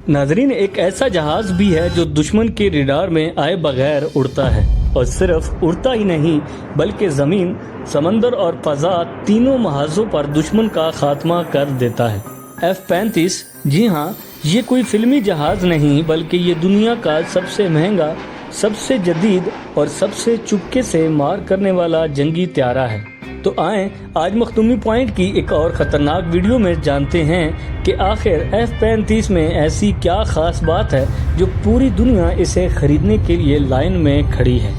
नाजरीन, एक ऐसा जहाज भी है जो दुश्मन के रडार में आए बगैर उड़ता है, और सिर्फ उड़ता ही नहीं बल्कि ज़मीन, समंदर और फ़ज़ा तीनों महाजों पर दुश्मन का खात्मा कर देता है। F-35, जी हाँ, ये कोई फिल्मी जहाज नहीं बल्कि ये दुनिया का सबसे महंगा, सबसे जदीद और सबसे चुपके से मार करने वाला जंगी त्यारा है। तो आएं आज मखदूमी पॉइंट की एक और ख़तरनाक वीडियो में जानते हैं कि आखिर F-35 में ऐसी क्या ख़ास बात है जो पूरी दुनिया इसे ख़रीदने के लिए लाइन में खड़ी है।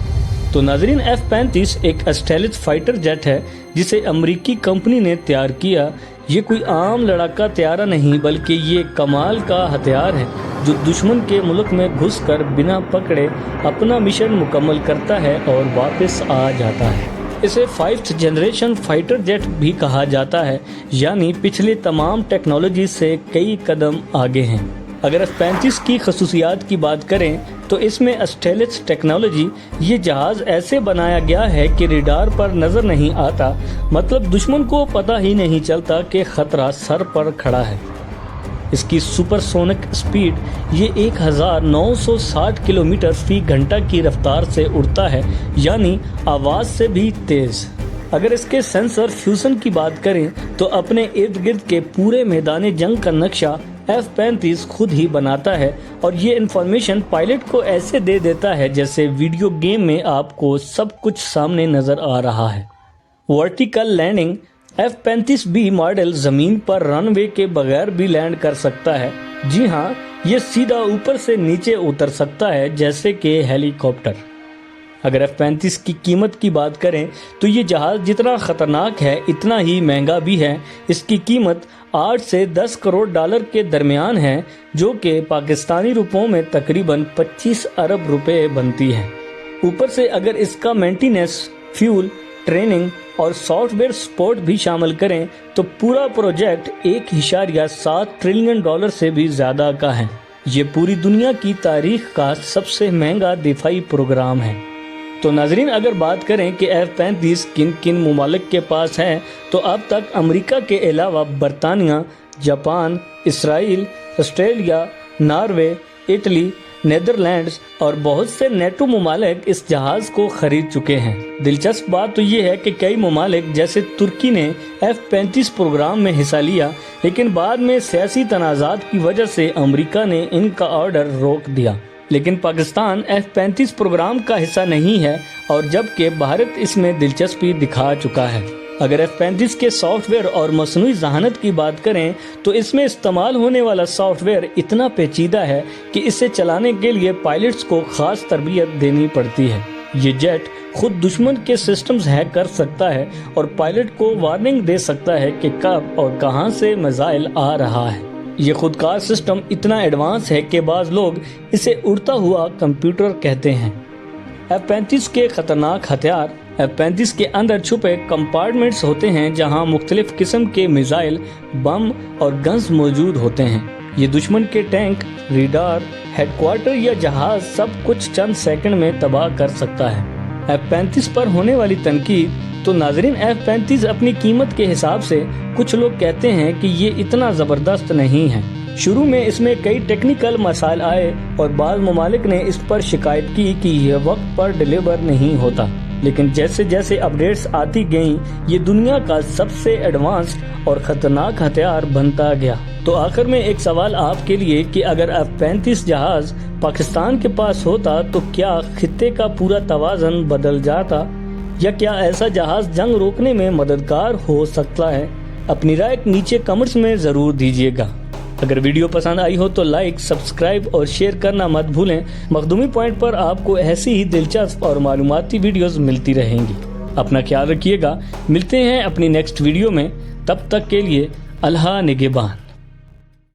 तो नाजरीन, F-35 एक स्टाइलिश फाइटर जेट है जिसे अमरीकी कंपनी ने तैयार किया। ये कोई आम लड़ाका त्यारा नहीं बल्कि ये कमाल का हथियार है जो दुश्मन के मुल्क में घुसकर बिना पकड़े अपना मिशन मुकम्मल करता है और वापस आ जाता है। इसे 5th जनरेशन फाइटर जेट भी कहा जाता है, यानी पिछले तमाम टेक्नोलॉजी से कई कदम आगे हैं। अगर F-35 की खसूसियात की बात करें तो इसमें स्टाइलिश टेक्नोलॉजी, ये जहाज़ ऐसे बनाया गया है कि रडार पर नज़र नहीं आता, मतलब दुश्मन को पता ही नहीं चलता कि खतरा सर पर खड़ा है। इसकी सुपरसोनिक स्पीड, ये 1960 किलोमीटर फी घंटा की रफ्तार से उड़ता है, यानी आवाज़ से भी तेज़। अगर इसके सेंसर फ्यूजन की बात करें तो अपने इर्द गिर्द के पूरे मैदान जंग का नक्शा F-35 खुद ही बनाता है, और ये इंफॉर्मेशन पायलट को ऐसे दे देता है जैसे वीडियो गेम में आपको सब कुछ सामने नज़र आ रहा है। वर्टिकल लैंडिंग, F-35B मॉडल ज़मीन पर रनवे के बगैर भी लैंड कर सकता है। जी हाँ, ये सीधा ऊपर से नीचे उतर सकता है जैसे कि हेलीकॉप्टर। अगर F-35 की कीमत की बात करें तो ये जहाज़ जितना ख़तरनाक है इतना ही महंगा भी है। इसकी कीमत 8 से 10 करोड़ डॉलर के दरमियान है, जो कि पाकिस्तानी रुपयों में तकरीबन 25 अरब रुपए बनती है। ऊपर से अगर इसका मेंटेनेंस, फ्यूल, ट्रेनिंग और सॉफ्टवेयर सपोर्ट भी शामिल करें तो पूरा प्रोजेक्ट 1.7 ट्रिलियन डॉलर से भी ज़्यादा का है। ये पूरी दुनिया की तारीख का सबसे महंगा दिफाई प्रोग्राम है। तो नाजरीन, अगर बात करें कि F-35 किन किन मुमालिक के पास है तो अब तक अमेरिका के अलावा बरतानिया, Japan, Israel, Australia, Norway, Italy, Netherlands और बहुत से नेटो मुमालिक इस जहाज़ को खरीद चुके हैं। दिलचस्प बात तो ये है कि कई मुमालिक जैसे तुर्की ने F-35 प्रोग्राम में हिस्सा लिया, लेकिन बाद में सियासी तनाज़ात की वजह से अमेरिका ने इनका ऑर्डर रोक दिया। लेकिन पाकिस्तान F-35 प्रोग्राम का हिस्सा नहीं है, और जबकि भारत इसमें दिलचस्पी दिखा चुका है। अगर F-35 के सॉफ्टवेयर और मसनूई ज़हानत की बात करें तो इसमें इस्तेमाल होने वाला सॉफ्टवेयर इतना पेचीदा है कि इसे चलाने के लिए पायलट्स को ख़ास तरबियत देनी पड़ती है। ये जेट खुद दुश्मन के सिस्टम्स हैक कर सकता है और पायलट को वार्निंग दे सकता है कि कब और कहां से मिसाइल आ रहा है। ये खुदकार सिस्टम इतना एडवांस है कि बाज़ लोग इसे उड़ता हुआ कंप्यूटर कहते हैं। F-35 के ख़तरनाक हथियार, F-35 के अंदर छुपे कंपार्टमेंट्स होते हैं जहां मुख्तलिफ किस्म के मिसाइल, बम और गन्स मौजूद होते हैं। ये दुश्मन के टैंक, रडार, हेडक्वार्टर या जहाज सब कुछ चंद सेकंड में तबाह कर सकता है। F-35 पर होने वाली तनकीद, तो नाजरीन, F-35 अपनी कीमत के हिसाब से कुछ लोग कहते हैं कि ये इतना ज़बरदस्त नहीं है। शुरू में इसमें कई टेक्निकल मसाइल आए और बाज़ ममालिक ने इस पर शिकायत की कि यह वक्त पर डिलीवर नहीं होता, लेकिन जैसे जैसे अपडेट्स आती गईं ये दुनिया का सबसे एडवांस्ड और ख़तरनाक हथियार बनता गया। तो आखिर में एक सवाल आपके लिए कि अगर F-35 जहाज़ पाकिस्तान के पास होता तो क्या खित्ते का पूरा तवाज़न बदल जाता, या क्या ऐसा जहाज़ जंग रोकने में मददगार हो सकता है? अपनी राय नीचे कमेंट्स में ज़रूर दीजिएगा। अगर वीडियो पसंद आई हो तो लाइक, सब्सक्राइब और शेयर करना मत भूलें। मखदूमी पॉइंट पर आपको ऐसी ही दिलचस्प और मालूमाती वीडियोस मिलती रहेंगी। अपना ख्याल रखिएगा। मिलते हैं अपनी नेक्स्ट वीडियो में, तब तक के लिए अल्लाह निगहबान।